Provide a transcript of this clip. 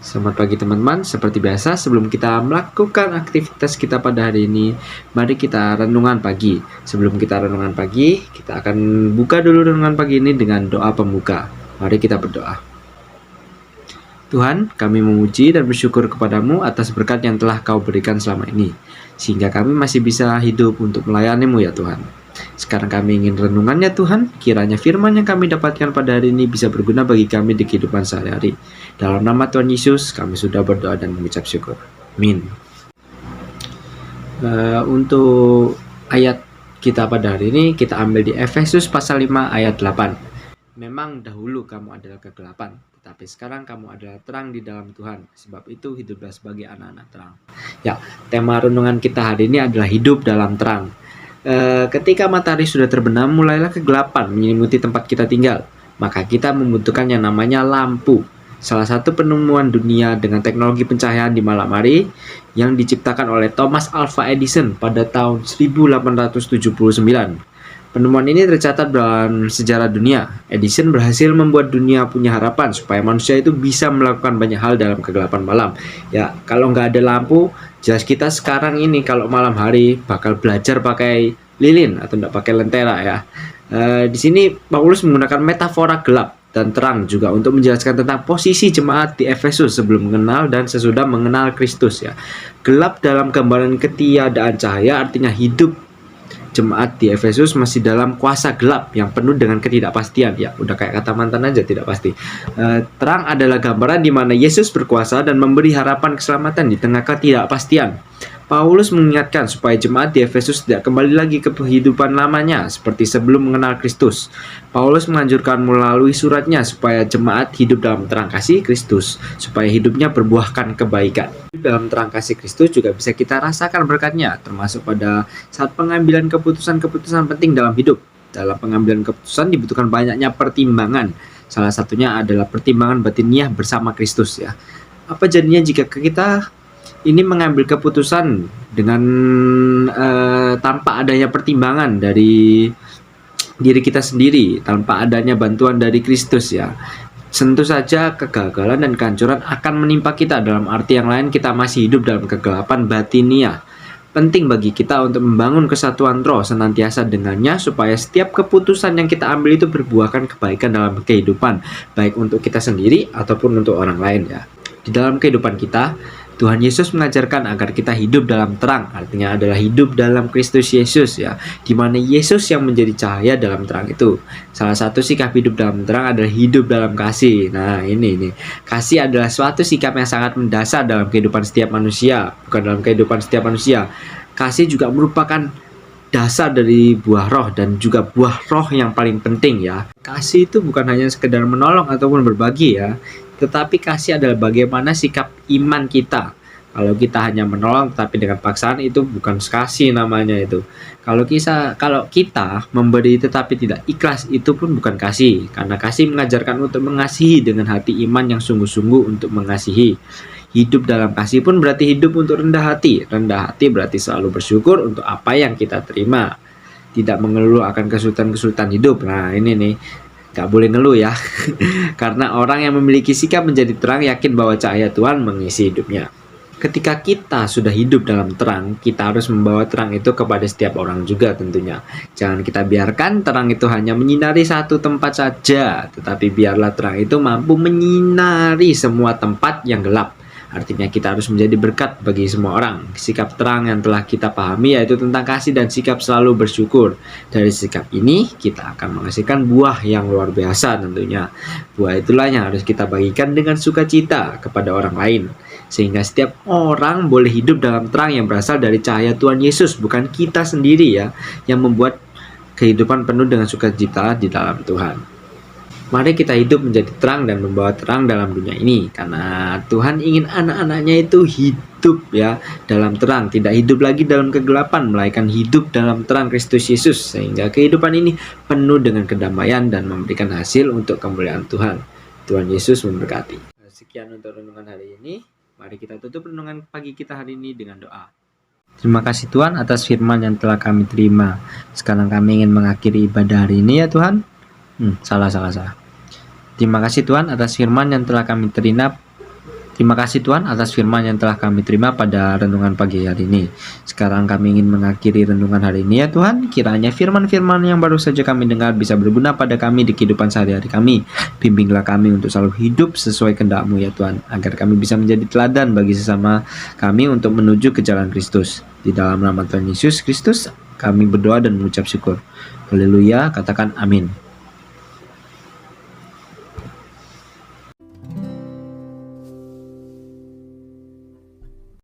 Selamat pagi teman-teman, seperti biasa sebelum kita melakukan aktivitas kita pada hari ini, mari kita renungan pagi. Sebelum kita renungan pagi, kita akan buka dulu renungan pagi ini dengan doa pembuka. Mari kita berdoa. Tuhan, kami memuji dan bersyukur kepadamu atas berkat yang telah kau berikan selama ini, sehingga kami masih bisa hidup untuk melayanimu ya Tuhan. Sekarang kami ingin renungannya Tuhan, kiranya firman yang kami dapatkan pada hari ini bisa berguna bagi kami di kehidupan sehari-hari. Dalam nama Tuhan Yesus, kami sudah berdoa dan mengucap syukur. Amin. Untuk ayat kita pada hari ini, kita ambil di Efesus pasal 5 ayat 8. Memang dahulu kamu adalah kegelapan, tetapi sekarang kamu adalah terang di dalam Tuhan. Sebab itu hiduplah sebagai anak-anak terang. Ya, tema renungan kita hari ini adalah hidup dalam terang. Ketika matahari sudah terbenam, mulailah kegelapan menyelimuti tempat kita tinggal. Maka kita membutuhkan yang namanya lampu. Salah satu penemuan dunia dengan teknologi pencahayaan di malam hari yang diciptakan oleh Thomas Alva Edison pada tahun 1879. Penemuan ini tercatat dalam sejarah dunia. Edison berhasil membuat dunia punya harapan supaya manusia itu bisa melakukan banyak hal dalam kegelapan malam. Ya, kalau nggak ada lampu, jelas kita sekarang ini kalau malam hari bakal belajar pakai lilin atau nggak pakai lentera ya. Di sini Paulus menggunakan metafora gelap dan terang juga untuk menjelaskan tentang posisi jemaat di Efesus sebelum mengenal dan sesudah mengenal Kristus ya. Gelap dalam gambaran ketiadaan cahaya artinya hidup jemaat di Efesus masih dalam kuasa gelap yang penuh dengan ketidakpastian. Ya, udah kayak kata mantan aja, tidak pasti. Terang adalah gambaran di mana Yesus berkuasa dan memberi harapan keselamatan di tengah ketidakpastian. Paulus mengingatkan supaya jemaat di Efesus tidak kembali lagi ke kehidupan lamanya seperti sebelum mengenal Kristus. Paulus menganjurkan melalui suratnya supaya jemaat hidup dalam terang kasih Kristus, supaya hidupnya berbuahkan kebaikan. Dalam terang kasih Kristus juga bisa kita rasakan berkatnya, termasuk pada saat pengambilan keputusan-keputusan penting dalam hidup. Dalam pengambilan keputusan dibutuhkan banyaknya pertimbangan. Salah satunya adalah pertimbangan batiniah bersama Kristus ya. Apa jadinya jika kita ini mengambil keputusan dengan tanpa adanya pertimbangan dari diri kita sendiri, tanpa adanya bantuan dari Kristus ya. Tentu saja kegagalan dan kehancuran akan menimpa kita. Dalam arti yang lain, kita masih hidup dalam kegelapan batiniah. Penting bagi kita untuk membangun kesatuan roh senantiasa dengannya supaya setiap keputusan yang kita ambil itu berbuahkan kebaikan dalam kehidupan, baik untuk kita sendiri ataupun untuk orang lain ya. Di dalam kehidupan kita, Tuhan Yesus mengajarkan agar kita hidup dalam terang, artinya adalah hidup dalam Kristus Yesus ya, di mana Yesus yang menjadi cahaya dalam terang itu. Salah satu sikap hidup dalam terang adalah hidup dalam kasih. Nah, ini kasih adalah suatu sikap yang sangat mendasar dalam kehidupan setiap manusia, bukan dalam kehidupan setiap manusia. Kasih juga merupakan dasar dari buah roh dan juga buah roh yang paling penting ya. Kasih itu bukan hanya sekedar menolong ataupun berbagi ya, tetapi kasih adalah bagaimana sikap iman kita. Kalau kita hanya menolong tetapi dengan paksaan, itu bukan kasih namanya itu. Kalau kita memberi tetapi tidak ikhlas, itu pun bukan kasih. Karena kasih mengajarkan untuk mengasihi dengan hati iman yang sungguh-sungguh untuk mengasihi. Hidup dalam kasih pun berarti hidup untuk rendah hati. Rendah hati berarti selalu bersyukur untuk apa yang kita terima, tidak mengeluh akan kesulitan-kesulitan hidup. Nah, ini nih, gak boleh ngeluh ya. Karena orang yang memiliki sikap menjadi terang yakin bahwa cahaya Tuhan mengisi hidupnya. Ketika kita sudah hidup dalam terang, kita harus membawa terang itu kepada setiap orang juga tentunya. Jangan kita biarkan terang itu hanya menyinari satu tempat saja, tetapi biarlah terang itu mampu menyinari semua tempat yang gelap. Artinya kita harus menjadi berkat bagi semua orang. Sikap terang yang telah kita pahami yaitu tentang kasih dan sikap selalu bersyukur. Dari sikap ini kita akan menghasilkan buah yang luar biasa tentunya. Buah itulah yang harus kita bagikan dengan sukacita kepada orang lain. Sehingga setiap orang boleh hidup dalam terang yang berasal dari cahaya Tuhan Yesus. Bukan kita sendiri ya, yang membuat kehidupan penuh dengan sukacita di dalam Tuhan. Mari kita hidup menjadi terang dan membawa terang dalam dunia ini. Karena Tuhan ingin anak-anaknya itu hidup ya dalam terang. Tidak hidup lagi dalam kegelapan, melainkan hidup dalam terang Kristus Yesus. Sehingga kehidupan ini penuh dengan kedamaian dan memberikan hasil untuk kemuliaan Tuhan. Tuhan Yesus memberkati. Sekian untuk renungan hari ini. Mari kita tutup renungan pagi kita hari ini dengan doa. Terima kasih Tuhan atas firman yang telah kami terima. Sekarang kami ingin mengakhiri ibadah hari ini ya Tuhan. Salah. Terima kasih Tuhan atas firman yang telah kami Terima kasih Tuhan atas firman yang telah kami terima pada renungan pagi hari ini. Sekarang kami ingin mengakhiri renungan hari ini ya Tuhan. Kiranya firman-firman yang baru saja kami dengar bisa berguna pada kami di kehidupan sehari-hari kami. Bimbinglah kami untuk selalu hidup sesuai kehendak-Mu ya Tuhan, agar kami bisa menjadi teladan bagi sesama kami untuk menuju ke jalan Kristus. Di dalam nama Tuhan Yesus Kristus kami berdoa dan mengucap syukur. Haleluya, katakan amin.